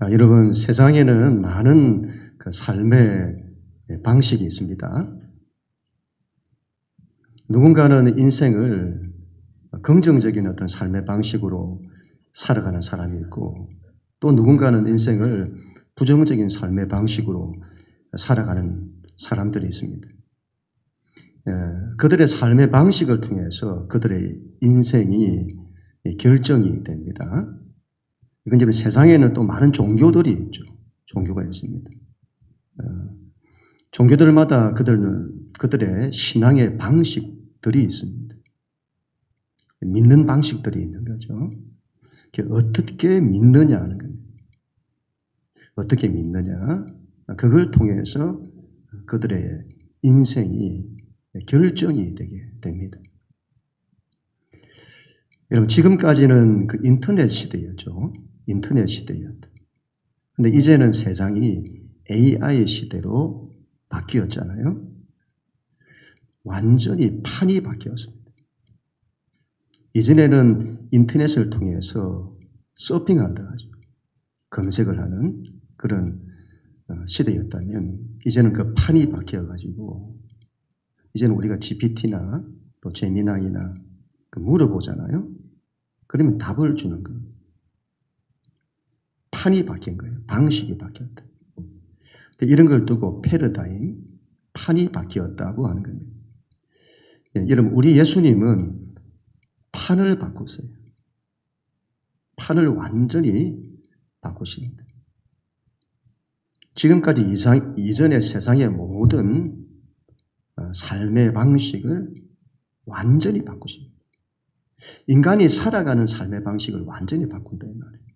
여러분, 세상에는 많은 그 삶의 방식이 있습니다. 누군가는 인생을 긍정적인 어떤 삶의 방식으로 살아가는 사람이 있고, 또 누군가는 인생을 부정적인 삶의 방식으로 살아가는 사람들이 있습니다. 그들의 삶의 방식을 통해서 그들의 인생이 결정이 됩니다. 이건 이제 세상에는 또 많은 종교들이 있죠. 종교가 있습니다. 종교들마다 그들의 신앙의 방식들이 있습니다. 믿는 방식들이 있는 거죠. 어떻게 믿느냐 하는 겁니다. 어떻게 믿느냐. 그걸 통해서 그들의 인생이 결정이 되게 됩니다. 여러분, 지금까지는 그 인터넷 시대였죠. 인터넷 시대였다. 근데 이제는 세상이 AI 시대로 바뀌었잖아요. 완전히 판이 바뀌었습니다. 이전에는 인터넷을 통해서 서핑한다 하죠. 검색을 하는 그런 시대였다면, 이제는 그 판이 바뀌어가지고, 이제는 우리가 GPT나 또 제미나이나 물어보잖아요. 그러면 답을 주는 거예요. 판이 바뀐 거예요. 방식이 바뀌었다. 이런 걸 두고 패러다임, 판이 바뀌었다고 하는 겁니다. 여러분, 우리 예수님은 판을 바꿨어요. 판을 완전히 바꾸십니다. 지금까지 이전의 세상의 모든 삶의 방식을 완전히 바꾸십니다. 인간이 살아가는 삶의 방식을 완전히 바꾼다 이 말이에요.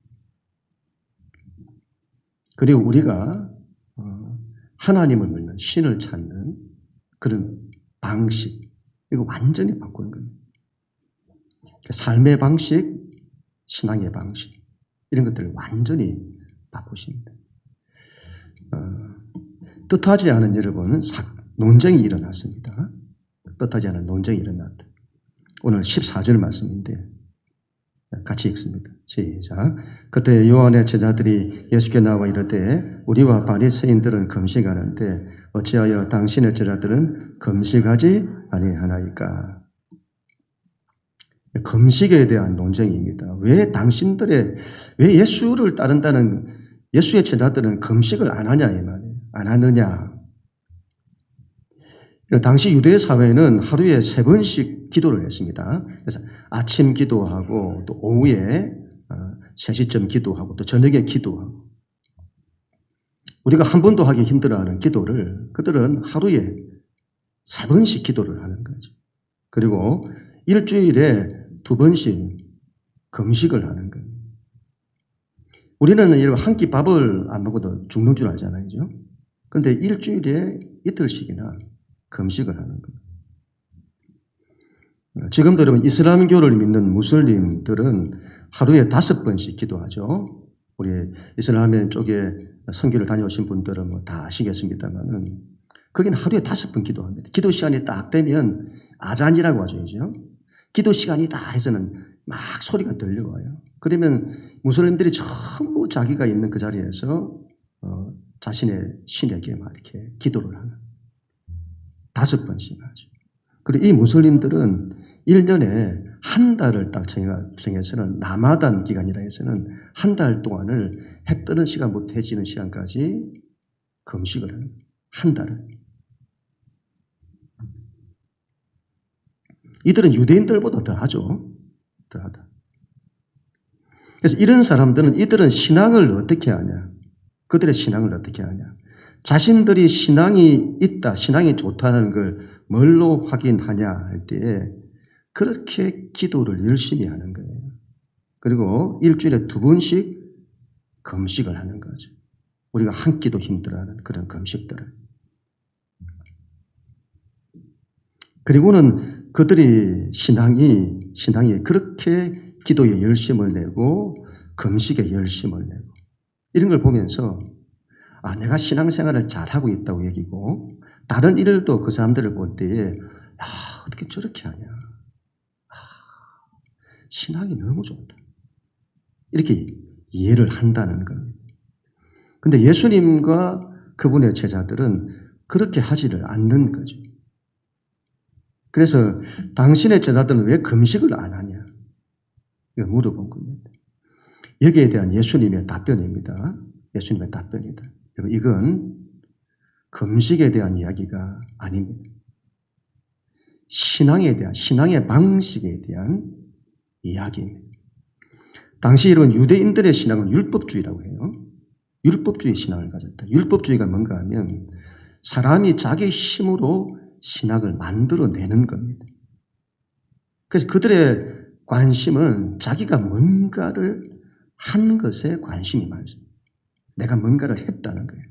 그리고 우리가 하나님을 믿는, 신을 찾는 그런 방식, 이거 완전히 바꾸는 겁니다. 삶의 방식, 신앙의 방식, 이런 것들을 완전히 바꾸십니다. 뜻하지 않은 여러분, 논쟁이 일어났습니다. 뜻하지 않은 논쟁이 일어났다. 오늘 14절 말씀인데 같이 읽습니다. 시작. 그때 요한의 제자들이 예수께 나와 이르되 우리와 바리새인들은 금식하는데 어찌하여 당신의 제자들은 금식하지 아니하나이까. 금식에 대한 논쟁입니다. 왜 예수를 따른다는 예수의 제자들은 금식을 안 하냐 이 말이에요. 안 하느냐. 당시 유대 사회는 하루에 3번씩 기도를 했습니다. 그래서 아침 기도하고 또 오후에 3시쯤 기도하고 또 저녁에 기도하고, 우리가 한 번도 하기 힘들어하는 기도를 그들은 하루에 3번씩 기도를 하는 거죠. 그리고 일주일에 2번씩 금식을 하는 거예요. 우리는 여러분 한 끼 밥을 안 먹어도 죽는 줄 알잖아요. 그런데 일주일에 이틀씩이나 금식을 하는 거예요. 지금도 여러분 이슬람교를 믿는 무슬림들은 하루에 5번씩 기도하죠. 우리 이슬람 쪽에 선교를 다녀오신 분들은 다 아시겠습니다만은 거기는 하루에 5번 기도합니다. 기도 시간이 딱 되면 아잔이라고 하죠. 기도 시간이다 해서는 막 소리가 들려와요. 그러면 무슬림들이 전부 자기가 있는 그 자리에서 자신의 신에게 막 이렇게 기도를 하는 5번씩 하죠. 그리고 이 무슬림들은 1년에 한 달을 딱 정해서는 라마단 기간이라 해서는 한 달 동안을 해 뜨는 시간부터 해 지는 시간까지 금식을 하는 한 달을. 이들은 유대인들보다 더 하죠. 더 하다. 그래서 이런 사람들은 이들은 신앙을 어떻게 하냐? 그들의 신앙을 어떻게 하냐? 자신들이 신앙이 있다, 신앙이 좋다는 걸 뭘로 확인하냐 할 때에 그렇게 기도를 열심히 하는 거예요. 그리고 일주일에 2번씩 금식을 하는 거죠. 우리가 한 끼도 힘들어하는 그런 금식들을. 그리고는 그들이 신앙이 그렇게 기도에 열심을 내고 금식에 열심을 내고 이런 걸 보면서 내가 신앙생활을 잘하고 있다고 여기고 다른 일도 그 사람들을 볼 때에 어떻게 저렇게 하냐. 신앙이 너무 좋다. 이렇게 이해를 한다는 겁니다. 근데 예수님과 그분의 제자들은 그렇게 하지를 않는 거죠. 그래서 당신의 제자들은 왜 금식을 안 하냐? 이거 물어본 겁니다. 여기에 대한 예수님의 답변입니다. 예수님의 답변이다. 이건 금식에 대한 이야기가 아닙니다. 신앙에 대한, 신앙의 방식에 대한 이야기입니다. 당시 이런 유대인들의 신앙은 율법주의라고 해요. 율법주의 신앙을 가졌다. 율법주의가 뭔가 하면 사람이 자기 힘으로 신앙을 만들어내는 겁니다. 그래서 그들의 관심은 자기가 뭔가를 한 것에 관심이 많습니다. 내가 뭔가를 했다는 거예요.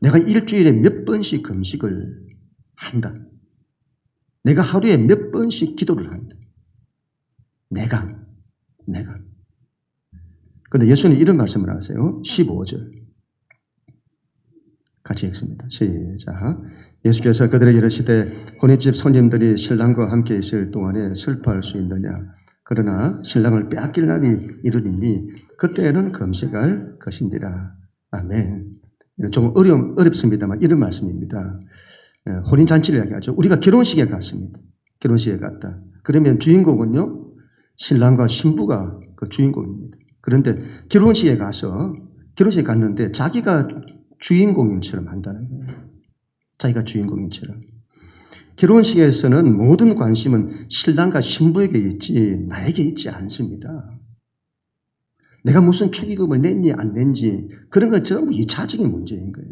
내가 일주일에 몇 번씩 금식을 한다. 내가 하루에 몇 번씩 기도를 한다. 내가. 그런데 예수님 이런 말씀을 하세요. 15절. 같이 읽습니다. 시작. 예수께서 그들에게 이르시되 혼인집 손님들이 신랑과 함께 있을 동안에 슬퍼할 수 있느냐. 그러나 신랑을 빼앗길 날이 이르리니 그때에는 금식할 것인지라. 아멘. 좀 어렵습니다만 이런 말씀입니다. 혼인잔치를 이야기하죠. 우리가 결혼식에 갔습니다. 결혼식에 갔다. 그러면 주인공은요, 신랑과 신부가 그 주인공입니다. 그런데 결혼식에 갔는데 자기가 주인공인처럼 한다는 거예요. 자기가 주인공인처럼. 결혼식에서는 모든 관심은 신랑과 신부에게 있지 나에게 있지 않습니다. 내가 무슨 축의금을 냈니 안 냈는지 그런 건 전부 2차적인 문제인 거예요.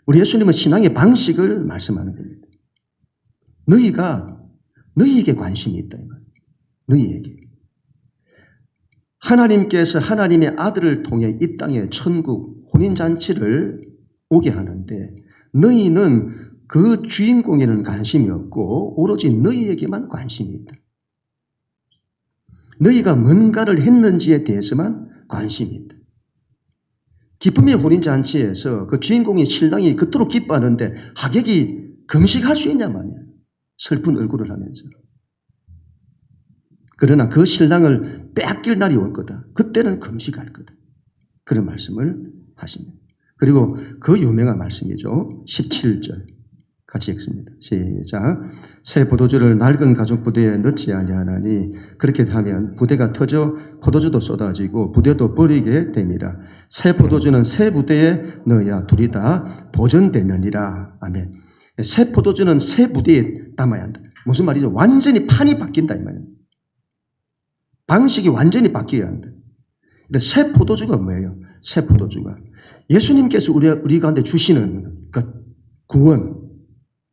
우리 예수님은 신앙의 방식을 말씀하는 겁니다. 너희에게 관심이 있다. 이 말이에요. 너희에게. 하나님께서 하나님의 아들을 통해 이 땅에 천국 혼인잔치를 오게 하는데 너희는 그 주인공에는 관심이 없고 오로지 너희에게만 관심이 있다. 너희가 뭔가를 했는지에 대해서만 관심이 있다. 기쁨의 혼인잔치에서 그 주인공인 신랑이 그토록 기뻐하는데 하객이 금식할 수 있냐 말이야. 슬픈 얼굴을 하면서. 그러나 그 신랑을 빼앗길 날이 올 거다. 그때는 금식할 거다. 그런 말씀을 하십니다. 그리고 그 유명한 말씀이죠. 17절. 같이 읽습니다. 시작. 새 포도주를 낡은 가죽 부대에 넣지 아니하나니 그렇게 하면 부대가 터져 포도주도 쏟아지고 부대도 버리게 됩니다. 새 포도주는 새 부대에 넣어야 둘이 다 보존되느니라. 아멘. 새 포도주는 새 부대에 담아야 한다. 무슨 말이죠? 완전히 판이 바뀐다 이 말이에요. 방식이 완전히 바뀌어야 한다. 새 포도주가 뭐예요? 새 포도주가 예수님께서 우리 가운데 주시는 그 구원,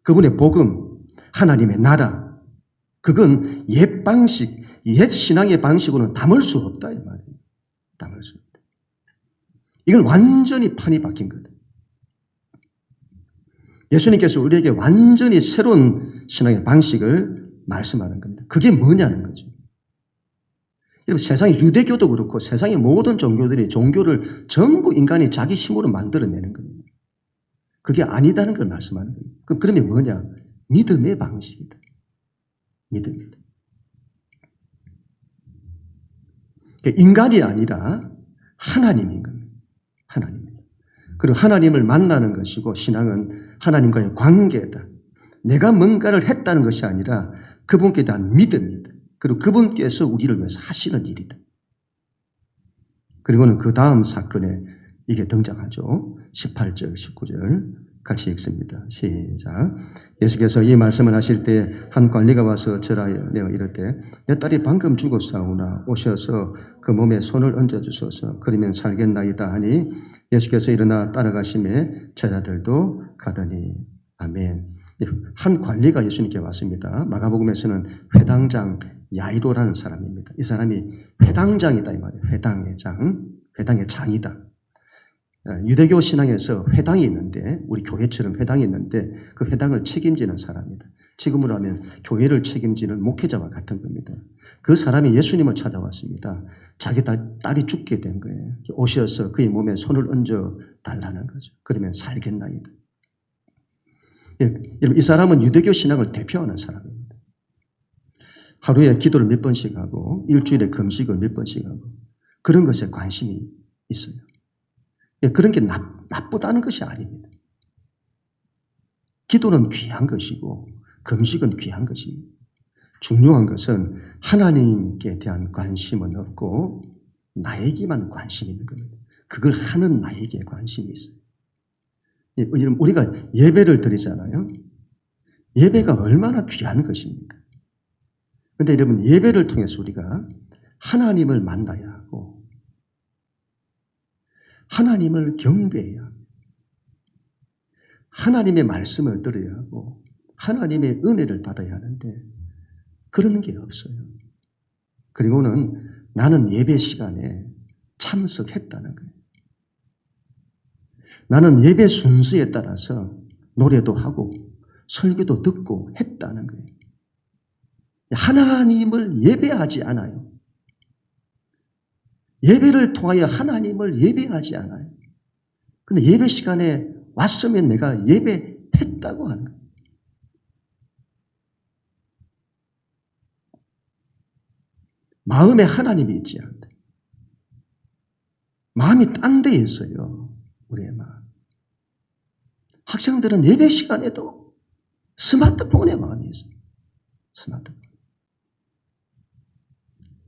그분의 복음, 하나님의 나라, 그건 옛 방식, 옛 신앙의 방식으로는 담을 수 없다 이 말이에요. 담을 수 없다. 이건 완전히 판이 바뀐 거다. 예수님께서 우리에게 완전히 새로운 신앙의 방식을 말씀하는 겁니다. 그게 뭐냐는 거죠. 여러분, 세상의 유대교도 그렇고 세상의 모든 종교들이 종교를 전부 인간이 자기 힘으로 만들어내는 겁니다. 그게 아니다는 걸 말씀하는 겁니다. 그러면 뭐냐? 믿음의 방식이다. 믿음이다. 인간이 아니라 하나님인 겁니다. 하나님입니다. 그리고 하나님을 만나는 것이고 신앙은 하나님과의 관계다. 내가 뭔가를 했다는 것이 아니라 그분께 대한 믿음이다. 그리고 그분께서 우리를 위해서 하시는 일이다. 그리고는 그 다음 사건에 이게 등장하죠. 18절, 19절 같이 읽습니다. 시작. 예수께서 이 말씀을 하실 때 한 관리가 와서 절하여 이르되 내 딸이 방금 죽었사오나 오셔서 그 몸에 손을 얹어주소서. 그러면 살겠나이다 하니 예수께서 일어나 따라가심에 제자들도 가더니. 아멘. 한 관리가 예수님께 왔습니다. 마가복음에서는 회당장 야이로라는 사람입니다. 이 사람이 회당장이다 이 말이에요. 회당의 장, 회당의 장이다. 유대교 신앙에서 회당이 있는데 우리 교회처럼 회당이 있는데 그 회당을 책임지는 사람이다. 지금으로 하면 교회를 책임지는 목회자와 같은 겁니다. 그 사람이 예수님을 찾아왔습니다. 자기 딸이 죽게 된 거예요. 오셔서 그의 몸에 손을 얹어 달라는 거죠. 그러면 살겠나이다. 이 사람은 유대교 신앙을 대표하는 사람입니다. 하루에 기도를 몇 번씩 하고 일주일에 금식을 몇 번씩 하고 그런 것에 관심이 있어요. 그런 게 나쁘다는 것이 아닙니다. 기도는 귀한 것이고 금식은 귀한 것입니다. 중요한 것은 하나님께 대한 관심은 없고 나에게만 관심이 있는 겁니다. 그걸 하는 나에게 관심이 있어요. 우리가 예배를 드리잖아요. 예배가 얼마나 귀한 것입니까? 그런데 여러분, 예배를 통해서 우리가 하나님을 만나야 하고 하나님을 경배해야 하고 하나님의 말씀을 들어야 하고 하나님의 은혜를 받아야 하는데 그런 게 없어요. 그리고는 나는 예배 시간에 참석했다는 거예요. 나는 예배 순서에 따라서 노래도 하고 설교도 듣고 했다는 거예요. 하나님을 예배하지 않아요. 예배를 통하여 하나님을 예배하지 않아요. 근데 예배 시간에 왔으면 내가 예배했다고 하는 거예요. 마음에 하나님이 있지 않다. 마음이 딴 데 있어요. 우리의 마음. 학생들은 예배 시간에도 스마트폰에 마음이 있어요. 스마트폰.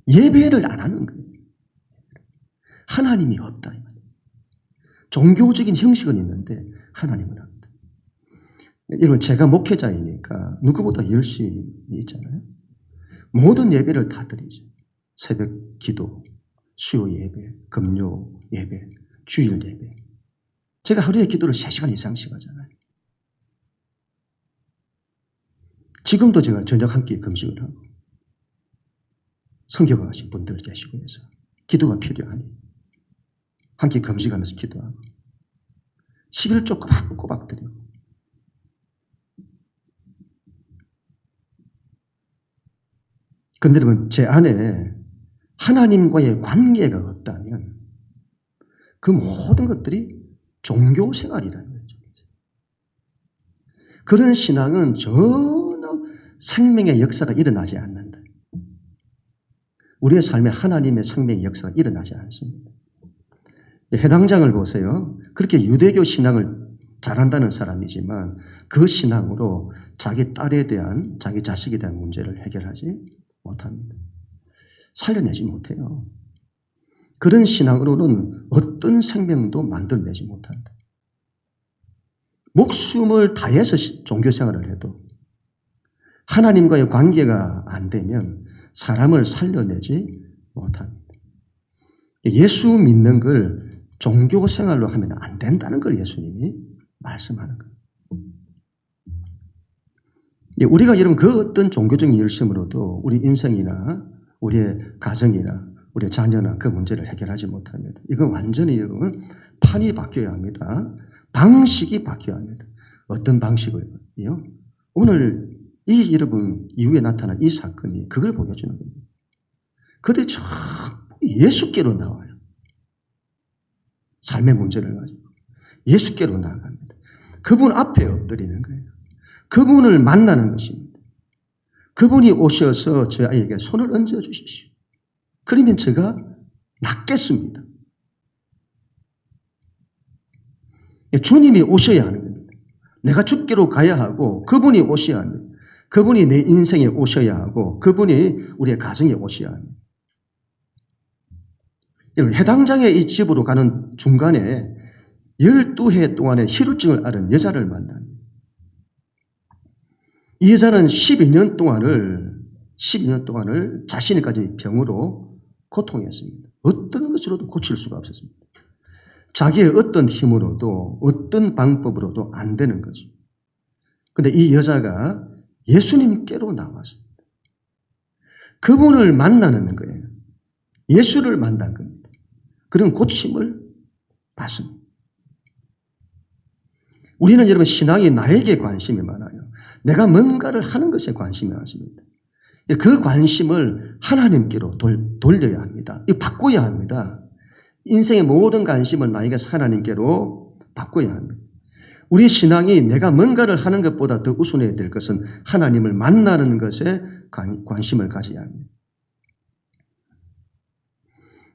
예배를 안 하는 거예요. 하나님이 없다. 종교적인 형식은 있는데 하나님은 없다. 이건 제가 목회자이니까 누구보다 열심히 있잖아요. 모든 예배를 다 드리죠. 새벽 기도, 수요 예배, 금요 예배, 주일 예배. 제가 하루에 기도를 3시간 이상씩 하잖아요. 지금도 제가 저녁 한 끼 금식을 하고 성교가 가신 분들 계시고 해서 기도가 필요하니 한 끼 금식하면서 기도하고 11조 꼬박꼬박 드리고 그런데 여러분, 제 안에 하나님과의 관계가 없다면 그 모든 것들이 종교 생활이라는 거죠. 그런 신앙은 전혀 생명의 역사가 일어나지 않는다. 우리의 삶에 하나님의 생명의 역사가 일어나지 않습니다. 해당장을 보세요. 그렇게 유대교 신앙을 잘한다는 사람이지만 그 신앙으로 자기 딸에 대한, 자기 자식에 대한 문제를 해결하지 못합니다. 살려내지 못해요. 그런 신앙으로는 어떤 생명도 만들어내지 못한다. 목숨을 다해서 종교생활을 해도 하나님과의 관계가 안 되면 사람을 살려내지 못합니다. 예수 믿는 걸 종교생활로 하면 안 된다는 걸 예수님이 말씀하는 거예요. 우리가 여러분 그 어떤 종교적인 열심으로도 우리 인생이나 우리의 가정이나 우리의 자녀나 그 문제를 해결하지 못합니다. 이건 완전히 여러분 판이 바뀌어야 합니다. 방식이 바뀌어야 합니다. 어떤 방식을요? 오늘 이 여러분 이후에 나타난 이 사건이 그걸 보여주는 겁니다. 그들이 참 예수께로 나와요. 삶의 문제를 가지고 예수께로 나아갑니다. 그분 앞에 엎드리는 거예요. 그분을 만나는 것입니다. 그분이 오셔서 저에게 손을 얹어 주십시오. 그러면 제가 낫겠습니다. 주님이 오셔야 하는 겁니다. 내가 죽기로 가야 하고 그분이 오셔야 합니다. 그분이 내 인생에 오셔야 하고 그분이 우리의 가정에 오셔야 합니다. 해당장의 이 집으로 가는 중간에 12해 동안의 혈루증을 앓은 여자를 만납니다. 이 여자는 12년 동안을 자신이 가진 병으로 고통했습니다. 어떤 것으로도 고칠 수가 없었습니다. 자기의 어떤 힘으로도 어떤 방법으로도 안 되는 거죠. 그런데 이 여자가 예수님께로 나왔습니다. 그분을 만나는 거예요. 예수를 만난 겁니다. 그런 고침을 받습니다. 우리는 여러분 신앙이 나에게 관심이 많아요. 내가 뭔가를 하는 것에 관심이 많습니다. 그 관심을 하나님께로 돌려야 합니다. 이거 바꿔야 합니다. 인생의 모든 관심을 나에게 하나님께로 바꿔야 합니다. 우리 신앙이 내가 뭔가를 하는 것보다 더 우선해야 될 것은 하나님을 만나는 것에 관심을 가져야 합니다.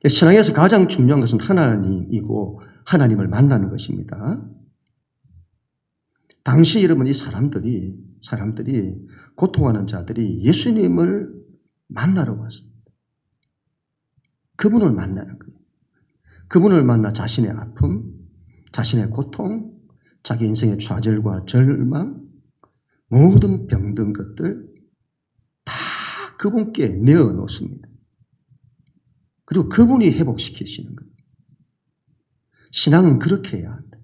신앙에서 가장 중요한 것은 하나님이고 하나님을 만나는 것입니다. 당시 여러분 이 사람들이 고통하는 자들이 예수님을 만나러 왔습니다. 그분을 만나는 거예요. 그분을 만나 자신의 아픔, 자신의 고통, 자기 인생의 좌절과 절망, 모든 병든 것들 다 그분께 내어놓습니다. 그리고 그분이 회복시키시는 거예요. 신앙은 그렇게 해야 한다.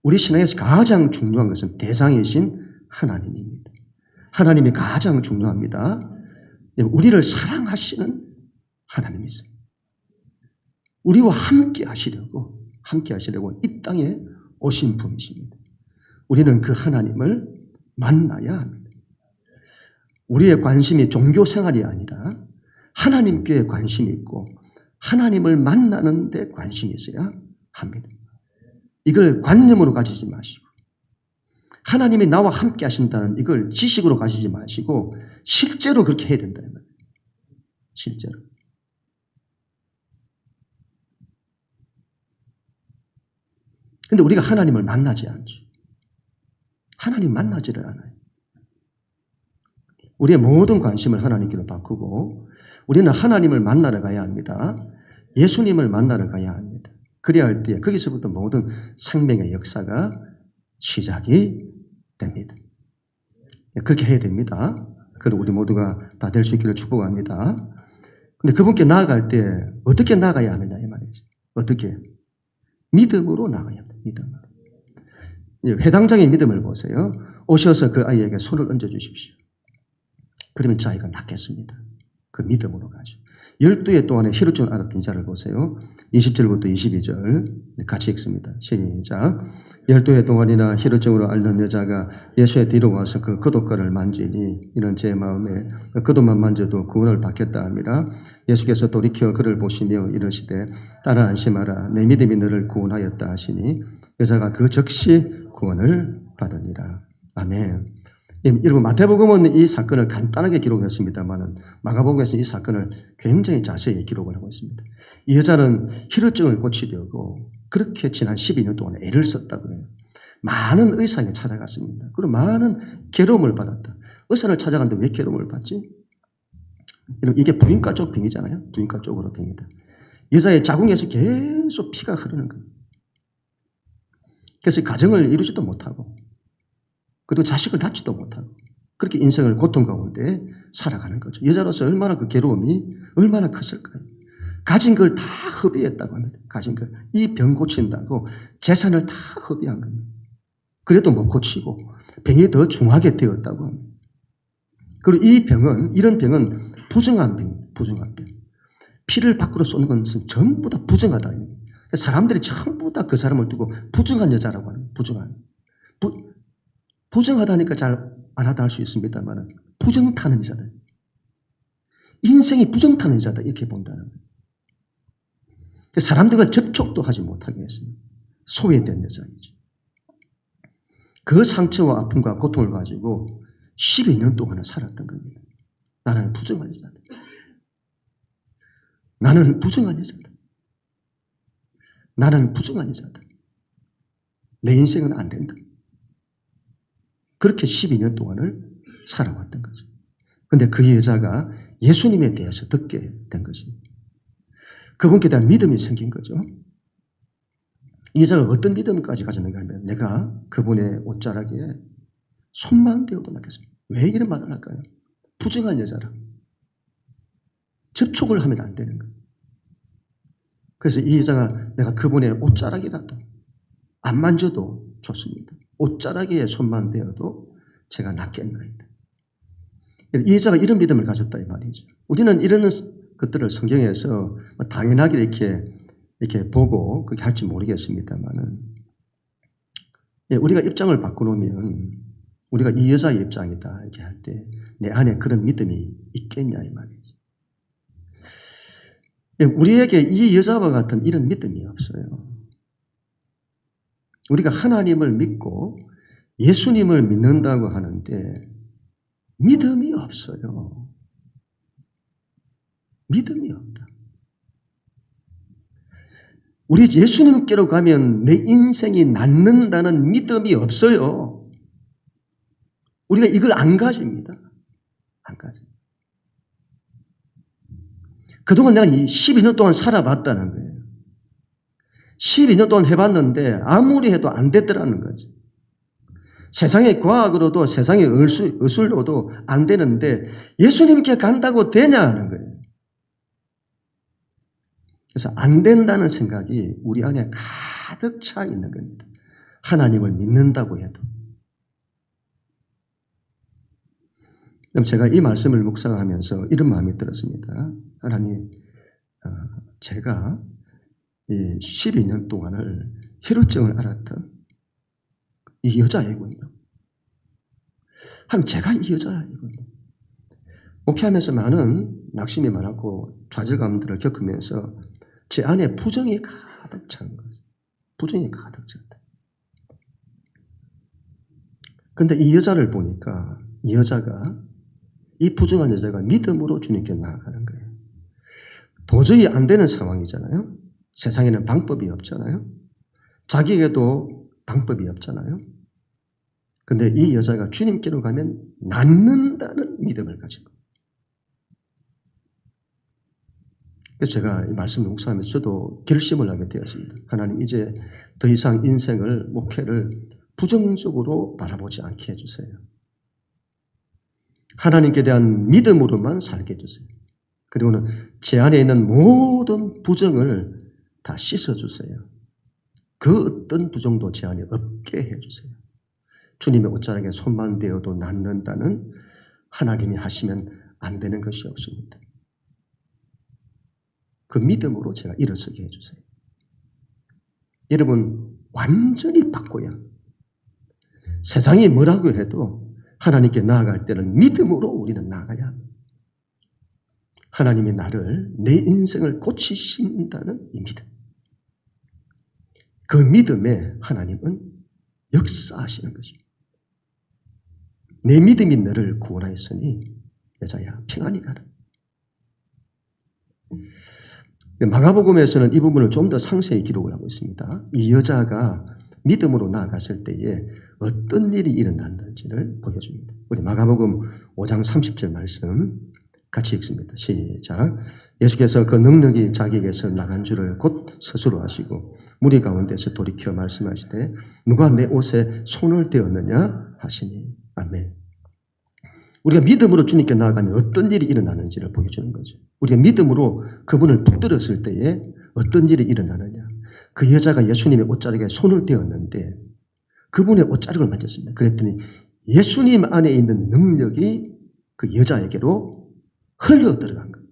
우리 신앙에서 가장 중요한 것은 대상이신 하나님입니다. 하나님이 가장 중요합니다. 우리를 사랑하시는 하나님이세요. 우리와 함께 하시려고 이 땅에 오신 분이십니다. 우리는 그 하나님을 만나야 합니다. 우리의 관심이 종교 생활이 아니라 하나님께 관심이 있고 하나님을 만나는 데 관심이 있어야 합니다. 이걸 관념으로 가지지 마시고 하나님이 나와 함께 하신다는 이걸 지식으로 가지지 마시고 실제로 그렇게 해야 된다. 실제로. 근데 우리가 하나님을 만나지 않죠. 하나님 만나지를 않아요. 우리의 모든 관심을 하나님께로 바꾸고 우리는 하나님을 만나러 가야 합니다. 예수님을 만나러 가야 합니다. 그래야 할 때 거기서부터 모든 생명의 역사가 시작이 됩니다. 그렇게 해야 됩니다. 그리고 우리 모두가 다 될 수 있기를 축복합니다. 근데 그분께 나아갈 때 어떻게 나아가야 하느냐 이 말이죠. 어떻게? 믿음으로 나아가야 합니다. 믿음으로. 회당장의 믿음을 보세요. 오셔서 그 아이에게 손을 얹어주십시오. 그러면 그 아이가 낫겠습니다. 그 믿음으로 가죠. 12해 동안에 혈루증을 앓았던 자를 보세요. 20절부터 22절 같이 읽습니다. 시작. 12해 동안이나 혈루증으로 앓는 여자가 예수의 뒤로 와서 그 겉옷가를 만지니 이는 제 마음에 겉옷만 만져도 구원을 받겠다 함이라. 예수께서 돌이켜 그를 보시며 이르시되 따라 안심하라. 내 믿음이 너를 구원하였다 하시니 여자가 그 즉시 구원을 받으니라. 아멘. 여러분 마태복음은 이 사건을 간단하게 기록했습니다만 마가복음에서는 이 사건을 굉장히 자세히 기록을 하고 있습니다. 이 여자는 혈루증을 고치려고 그렇게 지난 12년 동안 애를 썼다고 해요. 많은 의사에게 찾아갔습니다. 그리고 많은 괴로움을 받았다. 의사를 찾아갔는데 왜 괴로움을 받지? 이게 부인과 쪽 병이잖아요. 부인과 쪽으로 병이다. 여자의 자궁에서 계속 피가 흐르는 거예요. 그래서 가정을 이루지도 못하고 그리고 자식을 낳지도 못하고 그렇게 인생을 고통 가운데 살아가는 거죠. 여자로서 얼마나 그 괴로움이 얼마나 컸을까요? 가진 걸 다 허비했다고 합니다. 가진 걸. 이 병 고친다고 재산을 다 허비한 겁니다. 그래도 못 고치고 병이 더 중하게 되었다고 합니다. 그리고 이런 병은 부정한 병. 피를 밖으로 쏘는 것은 전부 다 부정하다. 사람들이 전부 다 그 사람을 두고 부정한 여자라고 합니다. 부정하다니까 잘 안 하다 할 수 있습니다만 부정 타는 여자다. 인생이 부정 타는 여자다 이렇게 본다는 거예요. 사람들과 접촉도 하지 못하게 했습니다. 소외된 여자이죠. 그 상처와 아픔과 고통을 가지고 12년 동안을 살았던 겁니다. 나는 부정한 여자다. 나는 부정한 여자다. 나는 부정한 여자다. 내 인생은 안 된다. 그렇게 12년 동안을 살아왔던 거죠. 그런데 그 여자가 예수님에 대해서 듣게 된 것입니다. 그분께 대한 믿음이 생긴 거죠. 이 여자가 어떤 믿음까지 가졌는가 하면 내가 그분의 옷자락에 손만 대어도 낫겠습니다. 왜 이런 말을 할까요? 부정한 여자라. 접촉을 하면 안 되는 거예요. 그래서 이 여자가 내가 그분의 옷자락이라도 안 만져도 좋습니다. 옷자락에 손만 대어도 제가 낫겠나이다. 이 여자가 이런 믿음을 가졌다 이 말이죠. 우리는 이런 것들을 성경에서 당연하게 이렇게 보고 그렇게 할지 모르겠습니다만은 우리가 입장을 바꿔놓으면 우리가 이 여자의 입장이다 이렇게 할 때 내 안에 그런 믿음이 있겠냐 이 말이죠. 우리에게 이 여자와 같은 이런 믿음이 없어요. 우리가 하나님을 믿고 예수님을 믿는다고 하는데 믿음이 없어요. 믿음이 없다. 우리 예수님께로 가면 내 인생이 낫는다는 믿음이 없어요. 우리가 이걸 안 가집니다. 안 가져. 그동안 내가 12년 동안 살아봤다는 거예요. 12년 동안 해봤는데 아무리 해도 안 됐더라는 거죠. 세상의 과학으로도 세상의 의술로도 안 되는데 예수님께 간다고 되냐 하는 거예요. 그래서 안 된다는 생각이 우리 안에 가득 차 있는 겁니다. 하나님을 믿는다고 해도. 그럼 제가 이 말씀을 묵상하면서 이런 마음이 들었습니다. 하나님, 제가 이 12년 동안을 혈우증을 앓았던 이 여자애군요. 하나님, 제가 이 여자애군요. 목회하면서 많은 낙심이 많았고 좌절감들을 겪으면서 제 안에 부정이 가득 찬 거죠. 부정이 가득 찼다. 그런데 이 여자를 보니까 이 여자가 이 부정한 여자가 믿음으로 주님께 나아가는 거예요. 도저히 안 되는 상황이잖아요. 세상에는 방법이 없잖아요. 자기에게도 방법이 없잖아요. 그런데 이 여자가 주님께로 가면 낫는다는 믿음을 가지고. 그래서 제가 이 말씀을 묵상하면서 저도 결심을 하게 되었습니다. 하나님, 이제 더 이상 인생을, 목회를 부정적으로 바라보지 않게 해주세요. 하나님께 대한 믿음으로만 살게 해주세요. 그리고는 제 안에 있는 모든 부정을 다 씻어주세요. 그 어떤 부정도 제 안에 없게 해주세요. 주님의 옷자락에 손만 대어도 낫는다는 하나님이 하시면 안 되는 것이 없습니다. 그 믿음으로 제가 일어서게 해주세요. 여러분, 완전히 바꿔야 세상이 뭐라고 해도 하나님께 나아갈 때는 믿음으로 우리는 나아가야 합니다. 하나님이 나를, 내 인생을 고치신다는 이 믿음. 그 믿음에 하나님은 역사하시는 것입니다. 내 믿음이 너를 구원하였으니 여자야 평안히 가라. 마가복음에서는 이 부분을 좀 더 상세히 기록을 하고 있습니다. 이 여자가 믿음으로 나아갔을 때에 어떤 일이 일어났는지를 보여줍니다. 우리 마가복음 5장 30절 말씀 같이 읽습니다. 시작. 예수께서 그 능력이 자기에게서 나간 줄을 곧 스스로 아시고 무리 가운데서 돌이켜 말씀하시되 누가 내 옷에 손을 대었느냐 하시니. 아멘. 우리가 믿음으로 주님께 나아가면 어떤 일이 일어나는지를 보여주는 거죠. 우리가 믿음으로 그분을 붙들었을 때에 어떤 일이 일어나느냐. 그 여자가 예수님의 옷자락에 손을 대었는데 그분의 옷자락을 만졌습니다. 그랬더니 예수님 안에 있는 능력이 그 여자에게로 흘러 들어간 거예요.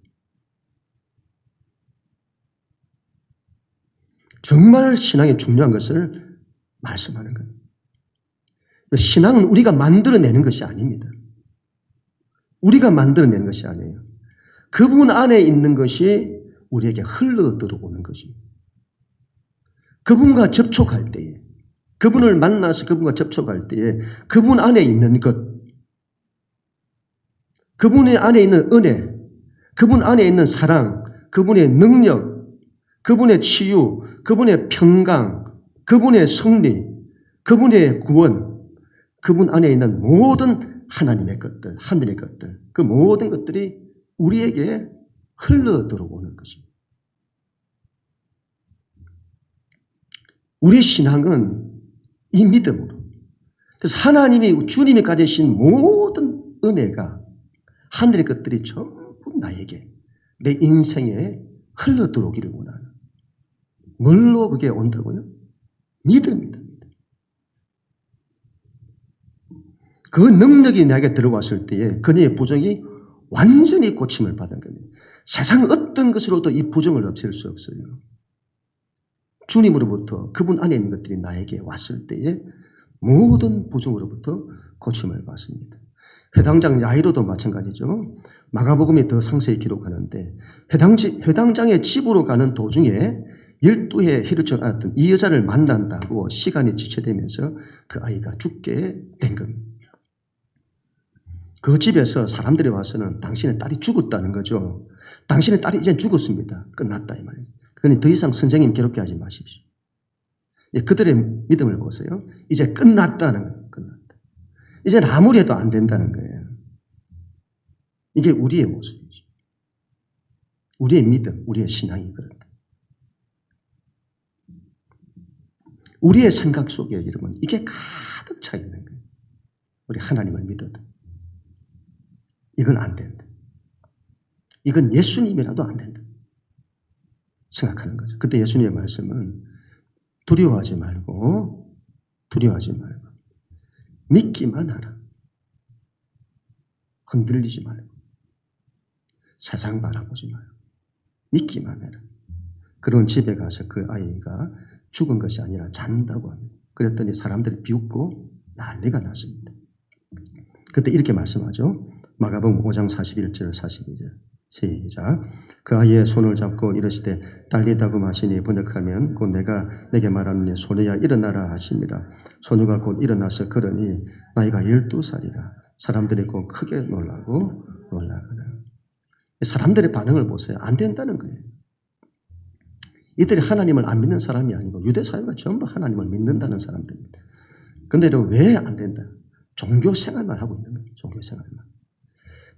정말 신앙이 중요한 것을 말씀하는 거예요. 신앙은 우리가 만들어내는 것이 아닙니다. 우리가 만들어내는 것이 아니에요. 그분 안에 있는 것이 우리에게 흘러 들어오는 것입니다. 그분과 접촉할 때에, 그분을 만나서 그분과 접촉할 때에 그분 안에 있는 것, 그분의 안에 있는 은혜, 그분 안에 있는 사랑, 그분의 능력, 그분의 치유, 그분의 평강, 그분의 승리, 그분의 구원, 그분 안에 있는 모든 하나님의 것들, 하늘의 것들, 그 모든 것들이 우리에게 흘러 들어오는 것입니다. 우리 신앙은 이 믿음으로. 그래서 하나님이, 주님이 가지신 모든 은혜가 하늘의 것들이 전부 나에게, 내 인생에 흘러 들어오기를 원하는. 뭘로 그게 온다고요? 믿음입니다. 그 능력이 나에게 들어왔을 때에 그녀의 부정이 완전히 고침을 받은 겁니다. 세상 어떤 것으로도 이 부정을 없앨 수 없어요. 주님으로부터 그분 안에 있는 것들이 나에게 왔을 때에 모든 부정으로부터 고침을 받습니다. 회당장 야이로도 마찬가지죠. 마가복음이 더 상세히 기록하는데 회당장의 집으로 가는 도중에 12해 혈루증을 앓았던 이 여자를 만난다고 시간이 지체되면서 그 아이가 죽게 된 겁니다. 그 집에서 사람들이 와서는 당신의 딸이 죽었다는 거죠. 당신의 딸이 이제 죽었습니다. 끝났다 이 말이죠. 그러니 더 이상 선생님 괴롭게 하지 마십시오. 그들의 믿음을 보세요. 이제 끝났다는 거예요. 끝났다. 이제 아무리 해도 안 된다는 거예요. 이게 우리의 모습이죠. 우리의 믿음, 우리의 신앙이 그렇다. 우리의 생각 속에 여러분 이게 가득 차 있는 거예요. 우리 하나님을 믿어도 이건 안 된다. 이건 예수님이라도 안 된다. 생각하는 거죠. 그때 예수님의 말씀은 두려워하지 말고 믿기만 하라. 흔들리지 말고 세상 바라보지 말고 믿기만 해라. 그런 집에 가서 그 아이가 죽은 것이 아니라 잔다고 합니다. 그랬더니 사람들이 비웃고 난리가 났습니다. 그때 이렇게 말씀하죠. 마가복음 5장 41절 42절 시작. 그 아이의 손을 잡고 이르시되 딸리다고 하시니 번역하면 곧 내가 내게 말하느니 소녀야 일어나라 하십니다. 소녀가 곧 일어나서 걸으니 나이가 12살이라. 사람들이 곧 크게 놀라거나. 사람들의 반응을 보세요. 안 된다는 거예요. 이들이 하나님을 안 믿는 사람이 아니고 유대 사회가 전부 하나님을 믿는다는 사람들입니다. 그런데 왜 안 된다? 종교 생활만 하고 있는 거예요. 종교 생활만.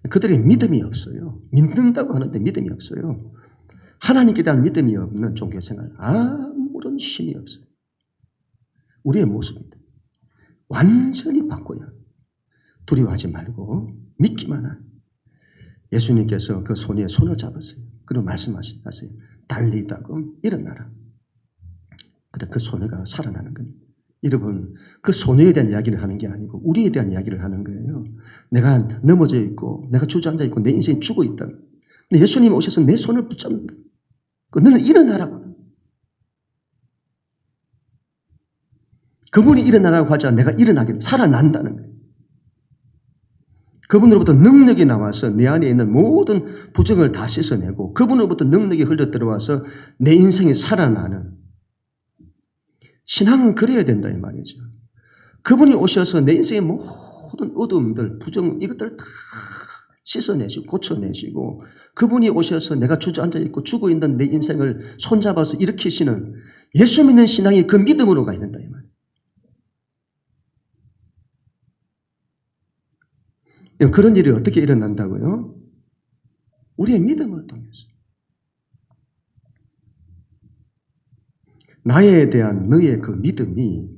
그들이 믿음이 없어요. 믿는다고 하는데 믿음이 없어요. 하나님께 대한 믿음이 없는 종교 생활. 아무런 힘이 없어요. 우리의 모습입니다. 완전히 바꿔야 합니다. 두려워하지 말고 믿기만 하라. 예수님께서 그 소녀의 손을 잡았어요. 그리고 말씀하세요. 달리다고 일어나라. 그때 그 소녀가 살아나는 겁니다. 여러분, 그 소녀에 대한 이야기를 하는 게 아니고 우리에 대한 이야기를 하는 거예요. 내가 넘어져 있고 내가 주저앉아 있고 내 인생이 죽어 있다. 근데 예수님이 오셔서 내 손을 붙잡는 거예요. 너는 일어나라고. 그분이 일어나라고 하자 내가 일어나게 살아난다는 거예요. 그분으로부터 능력이 나와서 내 안에 있는 모든 부정을 다 씻어내고 그분으로부터 능력이 흘러 들어와서 내 인생이 살아나는 신앙은 그래야 된다 이 말이죠. 그분이 오셔서 내 인생의 모든 어둠들, 부정 이것들을 다 씻어내시고 고쳐내시고 그분이 오셔서 내가 주저앉아 있고 죽어 있는 내 인생을 손잡아서 일으키시는 예수 믿는 신앙이 그 믿음으로 가야 된다 이 말이에요. 그런 일이 어떻게 일어난다고요? 우리의 믿음을 통해서. 나에 대한 너의 그 믿음이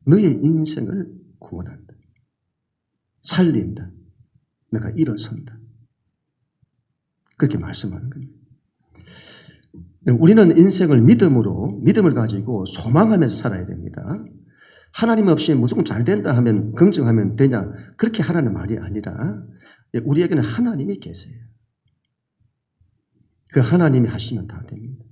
너의 인생을 구원한다. 살린다. 내가 일어선다. 그렇게 말씀하는 겁니다. 우리는 인생을 믿음을 가지고 소망하면서 살아야 됩니다. 하나님 없이 무조건 잘 된다 하면 긍정하면 되냐 그렇게 하라는 말이 아니라 우리에게는 하나님이 계세요. 그 하나님이 하시면 다 됩니다.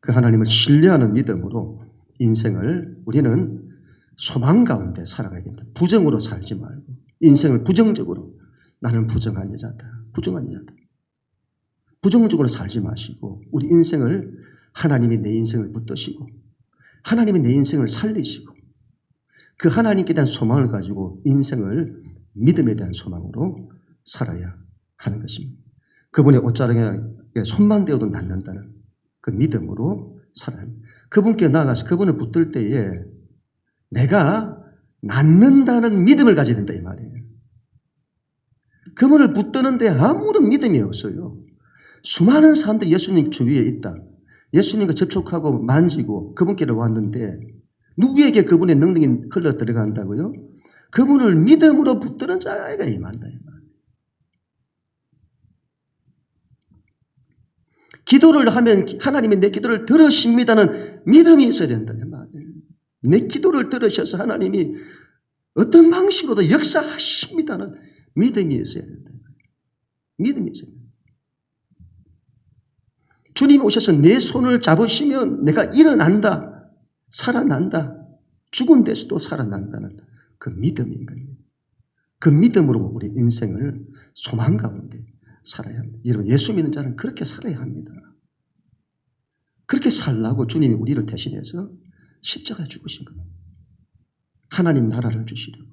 그 하나님을 신뢰하는 믿음으로 인생을 우리는 소망 가운데 살아가야 됩니다. 부정으로 살지 말고 인생을 부정적으로 나는 부정한 여자다. 부정적으로 살지 마시고 우리 인생을 하나님이 내 인생을 붙드시고 하나님이 내 인생을 살리시고 그 하나님께 대한 소망을 가지고 인생을 믿음에 대한 소망으로 살아야 하는 것입니다. 그분의 옷자락에 손만 대어도 낫는다는 그 믿음으로 살아야 합니다. 그분께 나아가서 그분을 붙들 때에 내가 낫는다는 믿음을 가져야 된다 이 말이에요. 그분을 붙드는데 아무런 믿음이 없어요. 수많은 사람들이 예수님 주위에 있다. 예수님과 접촉하고 만지고 그분께로 왔는데 누구에게 그분의 능력이 흘러 들어간다고요? 그분을 믿음으로 붙드는 자가 임한다. 기도를 하면 하나님이 내 기도를 들으십니다는 믿음이 있어야 된다는 말이에요. 내 기도를 들으셔서 하나님이 어떤 방식으로도 역사하십니다는 믿음이 있어야 된다. 믿음이 있어야 된다. 주님이 오셔서 내 손을 잡으시면 내가 일어난다. 살아난다. 죽은 데서도 살아난다는 그 믿음인 겁니다. 그 믿음으로 우리 인생을 소망 가운데 살아야 합니다. 여러분 예수 믿는 자는 그렇게 살아야 합니다. 그렇게 살라고 주님이 우리를 대신해서 십자가에 죽으신 겁니다. 하나님 나라를 주시려고.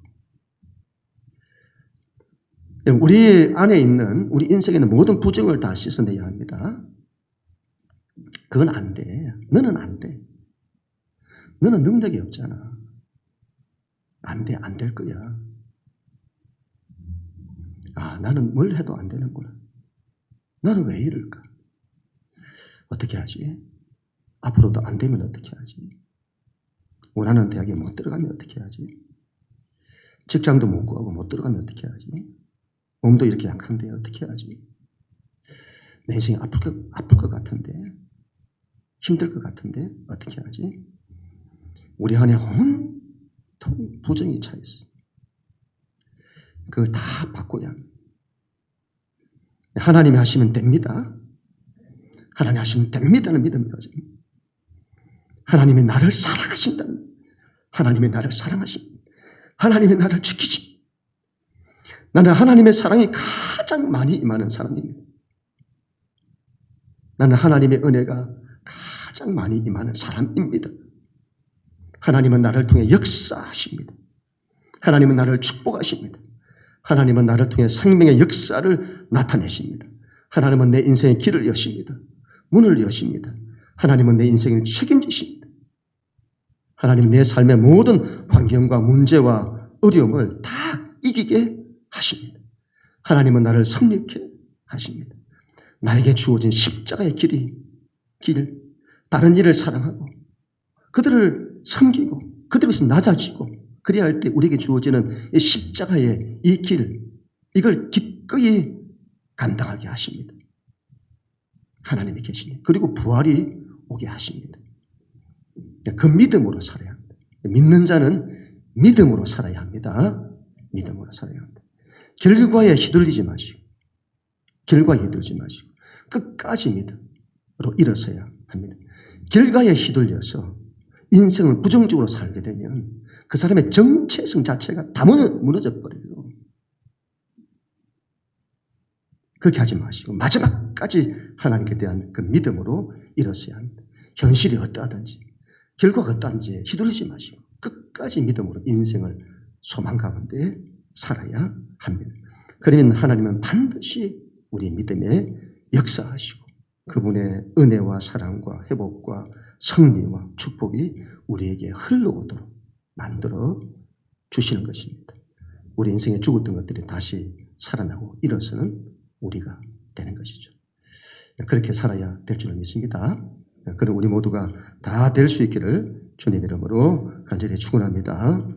우리 안에 있는 우리 인생에 있는 모든 부정을 다 씻어내야 합니다. 그건 안 돼. 너는 안 돼. 너는 능력이 없잖아. 안 돼. 안 될 거야. 아, 나는 뭘 해도 안 되는구나. 나는 왜 이럴까? 어떻게 하지? 앞으로도 안 되면 어떻게 하지? 원하는 대학에 못 들어가면 어떻게 하지? 직장도 못 구하고 못 들어가면 어떻게 하지? 몸도 이렇게 약한데 어떻게 하지? 내 인생이 아플 것 같은데, 힘들 것 같은데 어떻게 하지? 우리 안에 온통 부정이 차 있어. 그걸 다 바꿔야 합니다. 하나님이 하시면 됩니다. 하나님 하시면 됩니다는 믿음이 가져. 하나님이 나를 사랑하신다는, 하나님이 나를 사랑하십니다. 하나님이 나를 지키십니다. 나는 하나님의 사랑이 가장 많이 임하는 사람입니다. 나는 하나님의 은혜가 가장 많이 임하는 사람입니다. 하나님은 나를 통해 역사하십니다. 하나님은 나를 축복하십니다. 하나님은 나를 통해 생명의 역사를 나타내십니다. 하나님은 내 인생의 길을 여십니다. 문을 여십니다. 하나님은 내 인생을 책임지십니다. 하나님은 내 삶의 모든 환경과 문제와 어려움을 다 이기게 하십니다. 하나님은 나를 성립케 하십니다. 나에게 주어진 십자가의 길, 다른 일을 사랑하고 그들을 섬기고 그들에서 낮아지고 그래야 할 때 우리에게 주어지는 이 십자가의 이 길, 이걸 기꺼이 감당하게 하십니다. 하나님이 계시니 그리고 부활이 오게 하십니다. 그 믿음으로 살아야 합니다. 믿는 자는 믿음으로 살아야 합니다. 믿음으로 살아야 합니다. 결과에 휘둘리지 마시고 결과에 휘둘리지 마시고 끝까지 믿음으로 일어서야 합니다. 결과에 휘둘려서 인생을 부정적으로 살게 되면 그 사람의 정체성 자체가 다 무너져 버려요. 그렇게 하지 마시고 마지막까지 하나님께 대한 그 믿음으로 일어서야 합니다. 현실이 어떠하든지 결과가 어떠한지 휘둘리지 마시고 끝까지 믿음으로 인생을 소망 가운데 살아야 합니다. 그러면 하나님은 반드시 우리 믿음에 역사하시고 그분의 은혜와 사랑과 회복과 승리와 축복이 우리에게 흘러오도록 만들어 주시는 것입니다. 우리 인생에 죽었던 것들이 다시 살아나고 일어서는 우리가 되는 것이죠. 그렇게 살아야 될 줄을 믿습니다. 그럼 우리 모두가 다 될 수 있기를 주님 이름으로 간절히 축원합니다.